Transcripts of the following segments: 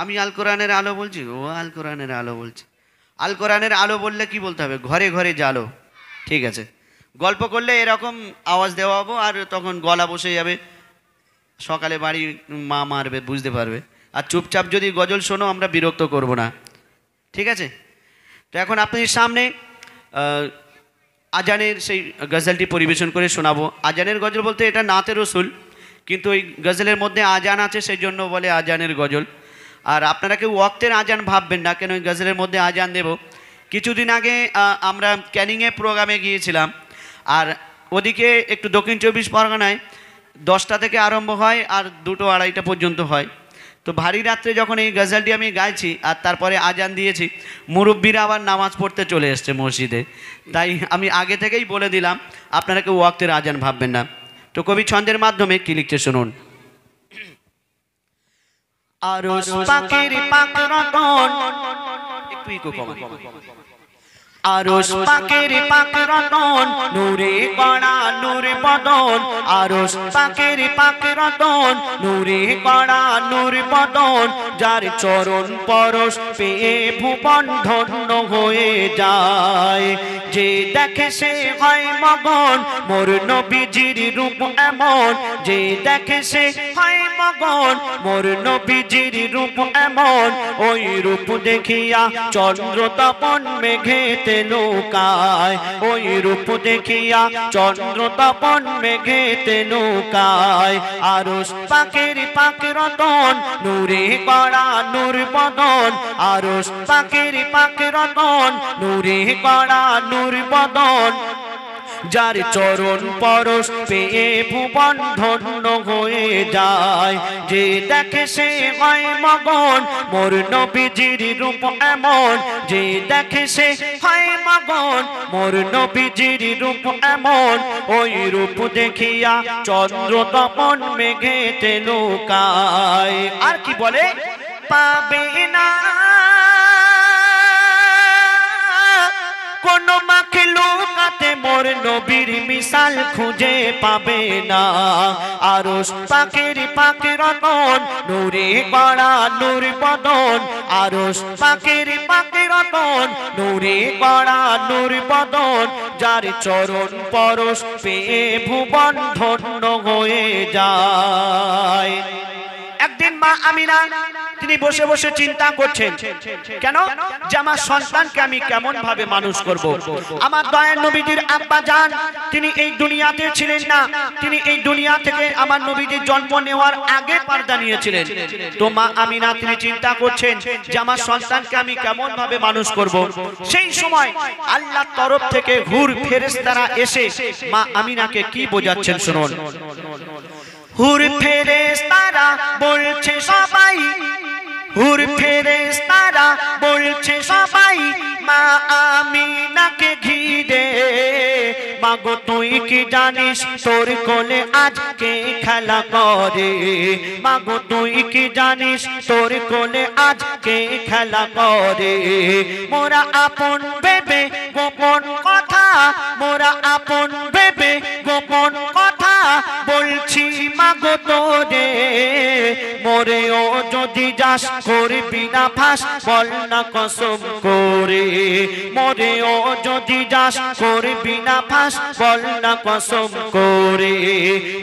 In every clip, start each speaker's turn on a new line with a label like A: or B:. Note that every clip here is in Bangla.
A: আমি আল কোরআনের আলো বলছি, ও আল কোরআনের আলো বলছে। আল কোরআনের আলো বললে কি বলতে হবে? ঘরে ঘরে জালো। ঠিক আছে, গল্প করলে এরকম আওয়াজ দেওয়া হবো, আর তখন গলা বসে যাবে, সকালে বাড়ি মা মারবে, বুঝতে পারবে। আর চুপচাপ যদি গজল শোনো, আমরা বিরক্ত করব না, ঠিক আছে? তো এখন আপনাদের সামনে আজানের সেই গজলটি পরিবেশন করে শোনাবো। আজানের গজল বলতে এটা নাতে রসুল, কিন্তু ওই গজলের মধ্যে আজান আছে, সেই জন্য বলে আজানের গজল। আর আপনারা কেউ ওয়াক্তের আজান ভাববেন না, কেন ওই গজলের মধ্যে আজান দেব। কিছুদিন আগে আমরা ক্যানিংয়ে প্রোগ্রামে গিয়েছিলাম, আর ওদিকে একটু দক্ষিণ 24 পরগনায় 10টা থেকে আরম্ভ হয় আর 2-2-2:30 পর্যন্ত হয়। তো ভারী রাত্রে যখন এই গজলটি আমি গাইছি আর তারপরে আজান দিয়েছি, মুরব্বীরা আবার নামাজ পড়তে চলে এসছে মসজিদে। তাই আমি আগে থেকেই বলে দিলাম, আপনারা কেউ ওয়াক্তের আজান ভাববেন না। তো কবি ছন্দের মাধ্যমে কি লিখছে শুনুন। আরশ পাকের পাক রতন, একটু ইকো কমান। আরশ পাকের পাক রতন, নূরে গড়া নূর বদন। আরশ পাকের পাক রতন, নূরে গড়া নূর বদন। যার চরণ পরশ পেয়ে ভুবন ধন্য হয়ে যায়। যে দেখে সে হয় মগন, মোর নবীজির রূপ এমন। যে দেখে সে হয় মগন, মোর নবীজির রূপ এমন। ওই রূপ দেখিয়া চন্দ্র তপন মেঘেতে নৌকায়। ওই রূপ দেখিয়া চন্দ্র তপন মেঘেতে নৌকায়। আরশ পাকের পাক রতন, নূরে গড়া নূর বদন। আরশ পাকের পাক রতন, নূরে গড়া নূর বদন। যার চরণ পরশ পেয়ে ভুবন ধন্য হয়ে যায়। যে দেখে সে হয় মগন, মোর নবীজির রূপ এমন। যে দেখে সে হয় মগন, মোর নবীজির রূপ এমন। ওই রূপ দেখিয়া চন্দ্র তপন মেঘেতে নৌকায়। আর কি বলে? পাবে না কোন মাখলুকাতে মোর নবীর মিসাল খুঁজে পাবে না। আরশ পাকের পাক রতন, নূরে গড়া নূর বদন। আরশ পাকের পাক রতন, নূরে গড়া নূর বদন। যার চরণ পরশ পেয়ে ভুবন ধন্য হয়ে যায়। একদিন মা আমিনা তিনি বসে বসে চিন্তা করছেন, কেন যে আমার সন্তানকে আমি কেমন ভাবে মানুষ করব। আমার দয়ার নবীজির আব্বা জান তিনি এই দুনিয়াতে ছিলেন না, তিনি এই দুনিয়া থেকে আমার নবীজির জন্ম নেওয়ার আগে পর্দা নিয়েছিলেন। তো মা আমিনা তিনি চিন্তা করছেন যে আমার সন্তানকে আমি কেমন ভাবে মানুষ করব। সেই সময় আল্লাহর তরফ থেকে হুর ফেরেশতারা এসে মা আমিনাকে কি বোঝাচ্ছেন শুনুন। হুর ফেরেশতারা বলছে সবাই, হুর ফেরেশতারা বলছে সবাই, মা আমিনাকে ঘিরে। মাগো তুই কি জানিস তোর কোলে আজকে খেলা করে। মাগো তুই কি জানিস তোর কোলে আজকে খেলা করে। মোরা আপন ভেবে গোপন কথা, মোরা আপন ভেবে গোপন কথা বলছি মাগো তোরে। মোরেও যদি যাস করবি না ফাঁস, বল না কসম করে। মোরেও যদি যাস করবি না ফাঁস, বল না কসম করে।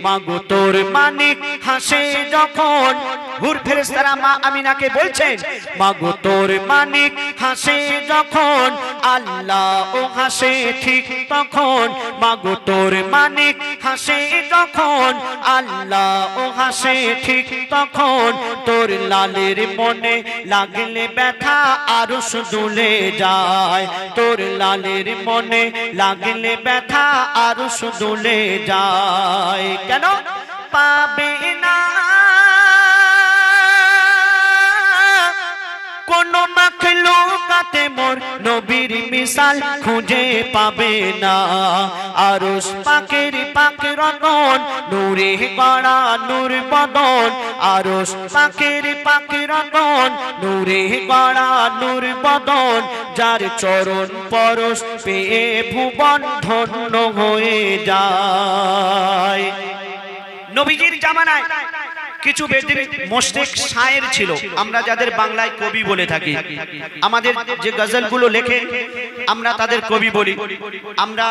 A: মাগো তোর মানিক হাসে যখন, হুর ফেরেশতারা মা আমিনাকে বলছেন, মাগো তোর মানিক হাসে যখন, আল্লাহ ও হাসে ঠিক তখন। মাগো তোর মানিক হাসে যখন, আল্লাহ ও হাসে ঠিক তখন। তোর লালের মনে লাগলে ব্যথা আরশ দুলে যায়। তোর লালের মনে লাগলে ব্যথা আরশ দুলে যায়। কেন? পাবে না কোন মাখলুকাতে মোর নবীর মিসাল খুঁজে পাবে না। আরশ পাকের পাক রতন, নূরে গড়া নূর বদন। আরশ পাকের পাক রতন, নূরে গড়া নূর বদন। যার চরণ পরশ পেয়ে ভুবন ধন্য হয়ে যায়। নবীজির জামানায় কিছু বেদিন মুশরিক শায়ের ছিল, আমরা যাদের বাংলায় কবি বলে থাকি। আমাদের যে গজলগুলো লেখে আমরা তাদের কবি বলি। আমরা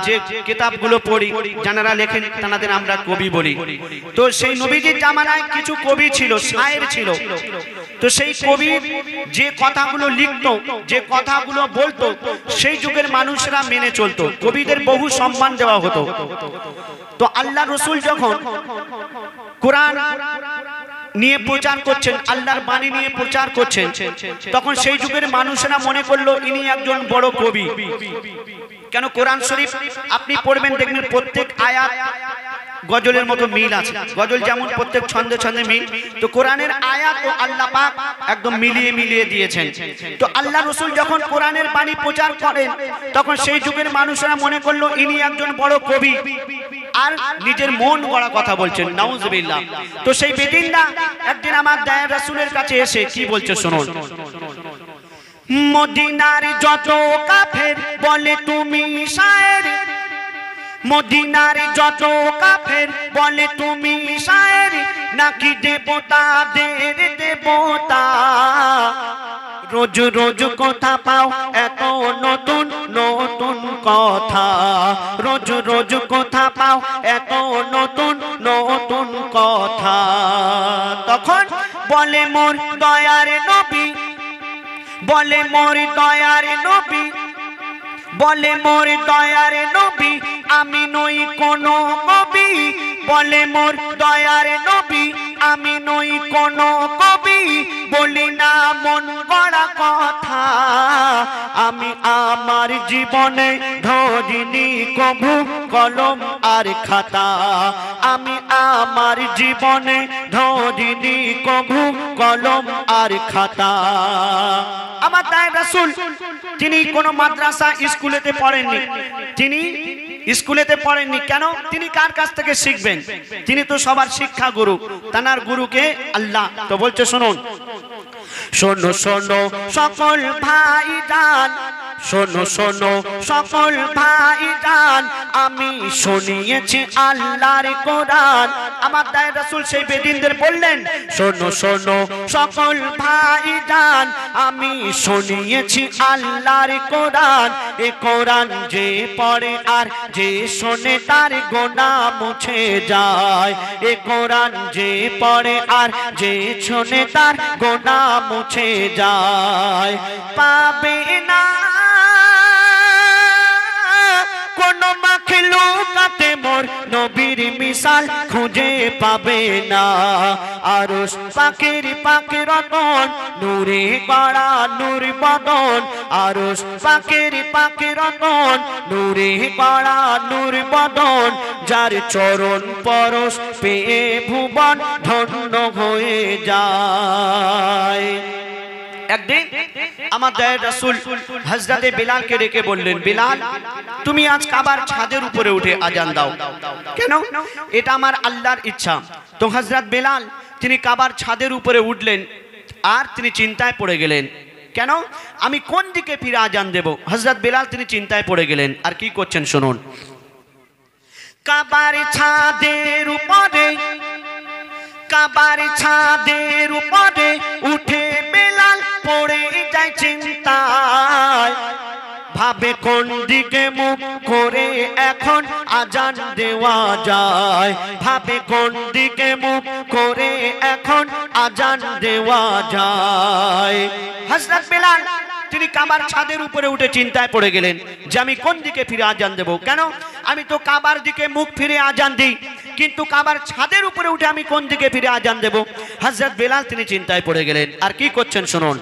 A: যে কিতাবগুলো পড়ি যারা লেখেন তাদের আমরা কবি বলি। তো সেই নবীজির জামানায় কিছু কবি ছিল, শায়ের ছিল। তো সেই কবি যে কথাগুলো লিখতো, যে কথাগুলো বলতো, সেই যুগের মানুষরা মেনে চলতো। কবিদের বহু সম্মান দেওয়া হতো। তো আল্লাহ রসুল যখন কোরআন নিয়ে প্রচার করছেন, আল্লাহর বাণী নিয়ে প্রচার করছেন, তখন সেই যুগের মানুষেরা মনে করলো ইনি একজন বড় কবি। কেন কোরআন শরীফ আপনি পড়বেন দেখবেন প্রত্যেক আয়াত গজলের মতো মিল আছে। গজল যেমন প্রত্যেক ছন্দে ছন্দে মিল, তো কোরআনের আয়াত ও আল্লাহ পাক একদম মিলিয়ে দিয়েছেন। তো আল্লাহ রসুল যখন কোরআনের বাণী প্রচার করেন তখন সেই যুগের মানুষরা মনে করলো ইনি একজন বড় কবি আর নিজের মন গড়া কথা বলছেন, নাউজুবিল্লাহ। তো সেই বেদিনরা একদিন আমার দয়ার রাসূলের কাছে এসে কি বলছে শুনুন। মদিনার যত কাফের বলে তুমি শায়ের, মদিনার যত কাফের বলে তুমি শায়ের, নাকি দেবতাদের দেবতা। রোজ রোজ কথা পাও এত নতুন নতুন কথা, রোজ রোজ কথা পাও এত নতুন নতুন কথা। তখন বলে মোর দয়ার নবী, বলে মোর দয়ার নবী, বলে মোর দয়ার নবী আমি নই কোনো কবি, বলে মোর দয়ার নবী আমি নই কোনো কবি, বলি না মন গড়া কথা। আমি আমার জীবনে ধরিনি কভু কলম আর খাতা, আমি আমার জীবনে ধরিনি কভু কলম আর খাতা। আমার দয়ার রাসূল তিনি কোনো মাদ্রাসা স্কুলেতে পড়েননি, তিনি স্কুলেতে পড়েননি। কেন? তিনি কার কাছ থেকে শিখবেন? তিনি তো সবার শিক্ষা গুরু, তানার গুরুকে আল্লাহ। তো বলছে শুনুন, শোনো শোনো সকল ভাইজান, শোনো শোনো সকল ভাইজান, আমি শুনিয়েছি আল্লাহর কোরআন। আমার দয়ার রাসূল সেই বেদিনদের বললেন, শোনো শোনো সকল ভাইজান, আমি শুনিয়েছি আল্লাহর কোরআন। এ কোরআন যে পড়ে আর যে শোনে তার গুনাহ মুছে যায়, এ কোরআন যে পড়ে আর যে শোনে তার গুনাহ মুছে যায়। পাবে না কোন মাখলুকাতে মোর নবীর মিসাল খুঁজে পাবে না। আরশ পাকের পাকে রতন নূরে গড়া নূর বদন, আরশ পাকের পাকে রতন নূরে গড়া নূর বদন, যার চরণ পরশ পেয়ে ভুবন ধন্য হয়ে যায়। একদিন আমার দয়ার রাসূল হযরতে বিলালকে ডেকে বললেন, বিলাল তুমি আজ কাবার ছাদের উপরে উঠে আজান দাও। কেন? এটা আমার আল্লাহর ইচ্ছা। তো হযরত বিলাল তিনি কাবার ছাদের উপরে উঠলেন আর তিনি চিন্তায় পড়ে গেলেন। কেন? আমি কোন দিকে ফিরে আজান দেব? হযরত বিলাল তিনি চিন্তায় পড়ে গেলেন। আর কি করছেন শুনুন। কাবার ছাদের উপরে, কাবার ছাদের উপরে উঠে বেলাল পড়ে যায় চিন্তায়, ভাবে কোন দিকে মুখ করে এখন আজান দেওয়া যায়, ভাবে কোন দিকে মুখ করে এখন আজান দেওয়া যায়। হযরত বেলাল তিনি কাবার ছাদের উপরে উঠে চিন্তায় পড়ে গেলেন যে আমি কোন দিকে ফিরে আজান দেব। কেন? আমি তো কাবার দিকে মুখ ফিরে আজান দিই, কিন্তু কাবার ছাদের উপরে উঠে আমি কোন দিকে ফিরে আজান দেব? হযরত বেলাল তিনি চিন্তায় পড়ে গেলেন। আর কি করছেন শুনুন।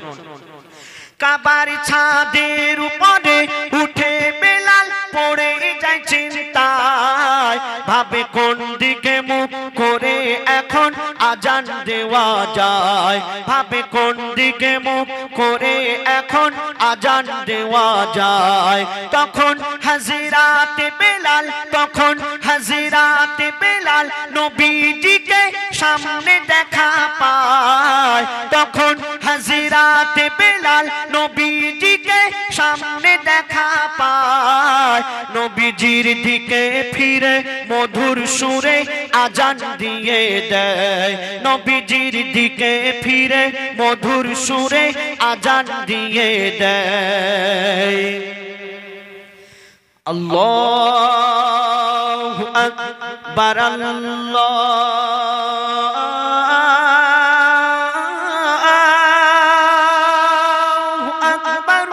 A: কাবার ছাদের উপরে উঠে বেলাল পড়ে যায় চিন্তায়, ভাবে কোন দিকে মুখ করে এখন আজান দেওয়া যায়, ভাবে কোন দিকে মুখ করে এখন আজান দেওয়া যায়। তখন হাজিরাতে বেলাল, তখন হাজিরাতে বেলাল নবীজিকে সামনে দেখা পায়, তখন হাজিরাতে বেলাল নবীজিকে সামনে দেখা পায়, নবীজির দিকে ফিরে মধুর সুরে আজান দিয়ে দেয় নবীজির দিকে ফিরে মধুর সুরে আজান দিয়ে দেয় আল্লাহু আকবার আল্লাহু আকবার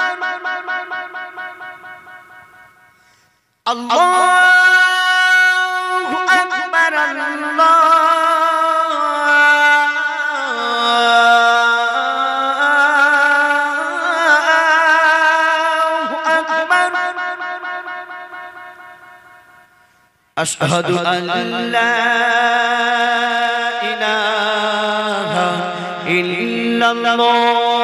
A: আশহাদু আল্লা ইলাহা ইল্লাল্লাহ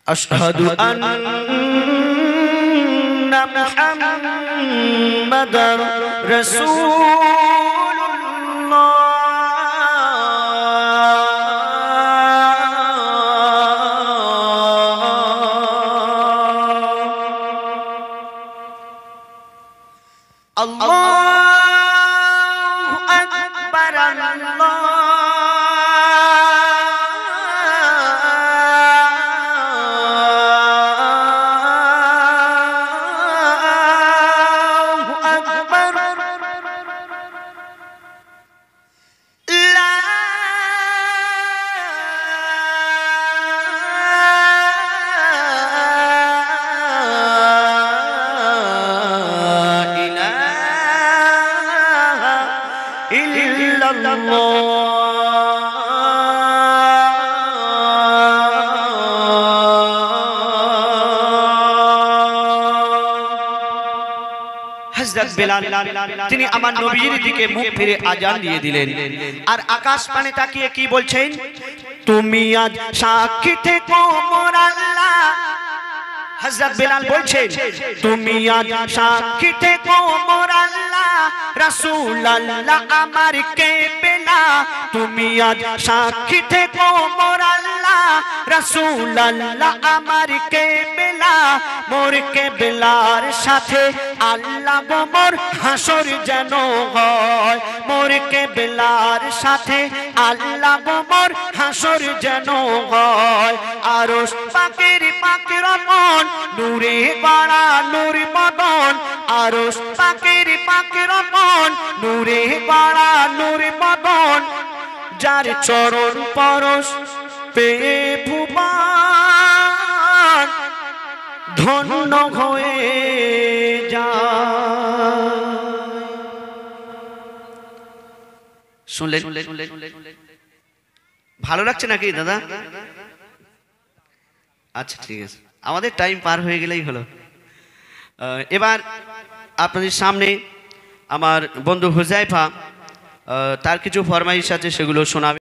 A: أشهد أن محمدًا رسول الله الله أكبر হযরত বেলাল তিনি আমার নবীর দিকে মুখ ফিরে আজান দিয়ে দিলেন আর আকাশ পানে তাকিয়ে কি বলছেন তুমি আজ সাক্ষী থেকো মোর আল্লাহ হযরত বেলাল বলছেন তুমি আজ সাক্ষী থেকো মোর আল্লাহ রাসূল আল্লাহ আমার কেবলা তুমি আজ সাক্ষী থেকো মোর আল্লাহ রাসূল আল্লাহ আমার কেবলা মোর কেবলার সাথে আল্লাহ গো মোর হাসর যেন হয় মোর কেবলার সাথে আল্লাহ গো মোর হাসর যেন হয় আরশ পাকের পাকের মন নূরে গড়া নূর বদন আরশ পাকের পাকের মন নূরে গড়া নূর বদন যার চরণ পরশ পেয়ে ভুবন ধন্য হয়ে যায় শুনলেন ভালো লাগছে নাকি দাদা আচ্ছা ঠিক আছে আমাদের টাইম পার হয়ে গেলেই হলো এবার আপনাদের সামনে আমার বন্ধু হুজাইফা তার কিছু ফরমাইশ আছে সেগুলো শোনাবে